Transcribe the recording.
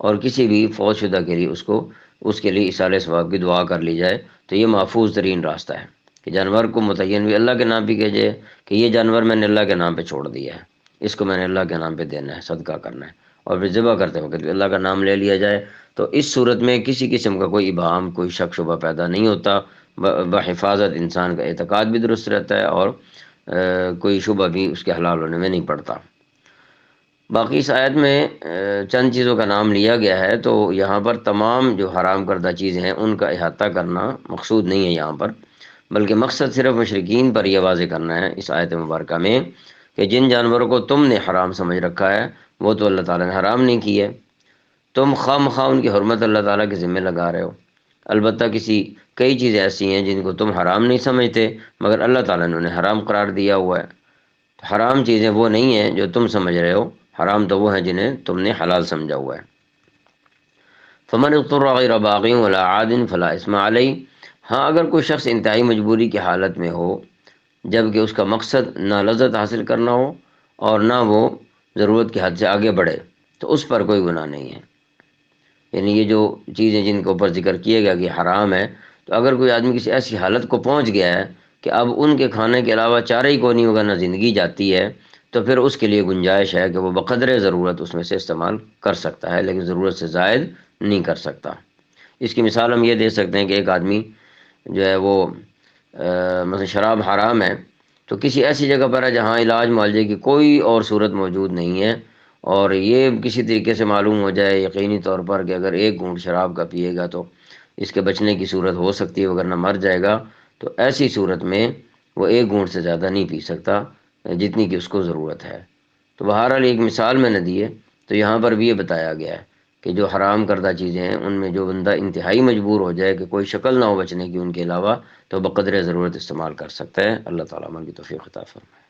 اور کسی بھی فوت شدہ کے لیے اس کے لیے ایصال ثواب کی دعا کر لی جائے تو یہ محفوظ ترین راستہ ہے کہ جانور کو متعین بھی اللہ کے نام پہ کیا جائے کہ یہ جانور میں نے اللہ کے نام پہ چھوڑ دیا ہے، اس کو میں نے اللہ کے نام پہ دینا ہے، صدقہ کرنا ہے، اور پھر ذبح کرتے وقت بھی اللہ کا نام لے لیا جائے تو اس صورت میں کسی قسم کا کوئی ابہام، کوئی شک شبہ پیدا نہیں ہوتا، بحفاظت انسان کا اعتقاد بھی درست رہتا ہے، اور کوئی شبہ بھی اس کے حلال ہونے میں نہیں پڑتا۔ باقی اس آیت میں چند چیزوں کا نام لیا گیا ہے، تو یہاں پر تمام جو حرام کردہ چیزیں ہیں ان کا احاطہ کرنا مقصود نہیں ہے یہاں پر، بلکہ مقصد صرف مشرکین پر یہ واضح کرنا ہے اس آیت مبارکہ میں کہ جن جانوروں کو تم نے حرام سمجھ رکھا ہے وہ تو اللہ تعالیٰ نے حرام نہیں کیے، تم خواہ مخواہ ان کی حرمت اللہ تعالیٰ کے ذمہ لگا رہے ہو۔ البتہ کئی چیزیں ایسی ہیں جن کو تم حرام نہیں سمجھتے مگر اللہ تعالیٰ نے انہیں حرام قرار دیا ہوا ہے۔ حرام چیزیں وہ نہیں ہیں جو تم سمجھ رہے ہو، حرام تو وہ ہیں جنہیں تم نے حلال سمجھا ہوا ہے۔ فمن اضطر غیر باغ ولا عاد فلا اثم علیہ، ہاں اگر کوئی شخص انتہائی مجبوری کی حالت میں ہو جب کہ اس کا مقصد نہ لذت حاصل کرنا ہو اور نہ وہ ضرورت کی حد سے آگے بڑھے تو اس پر کوئی گناہ نہیں ہے۔ یعنی یہ جو چیزیں جن کے اوپر ذکر کیا گیا کہ حرام ہے، تو اگر کوئی آدمی کسی ایسی حالت کو پہنچ گیا ہے کہ اب ان کے کھانے کے علاوہ چارہ ہی کوئی نہیں ہوگا، نہ زندگی جاتی ہے، تو پھر اس کے لیے گنجائش ہے کہ وہ بقدر ضرورت اس میں سے استعمال کر سکتا ہے، لیکن ضرورت سے زائد نہیں کر سکتا۔ اس کی مثال ہم یہ دے سکتے ہیں کہ ایک آدمی جو ہے وہ مثلا شراب حرام ہے تو کسی ایسی جگہ پر ہے جہاں علاج معالجے کی کوئی اور صورت موجود نہیں ہے، اور یہ کسی طریقے سے معلوم ہو جائے یقینی طور پر کہ اگر ایک گھونٹ شراب کا پیے گا تو اس کے بچنے کی صورت ہو سکتی ہے وگرنہ مر جائے گا، تو ایسی صورت میں وہ ایک گھونٹ سے زیادہ نہیں پی سکتا جتنی کہ اس کو ضرورت ہے۔ تو بہرحال ایک مثال میں نے دی ہے، تو یہاں پر بھی یہ بتایا گیا ہے کہ جو حرام کردہ چیزیں ہیں ان میں جو بندہ انتہائی مجبور ہو جائے کہ کوئی شکل نہ ہو بچنے کی ان کے علاوہ، تو بقدر ضرورت استعمال کر سکتا ہے۔ اللہ تعالیٰ ہماری توفیق عطا فرمائے۔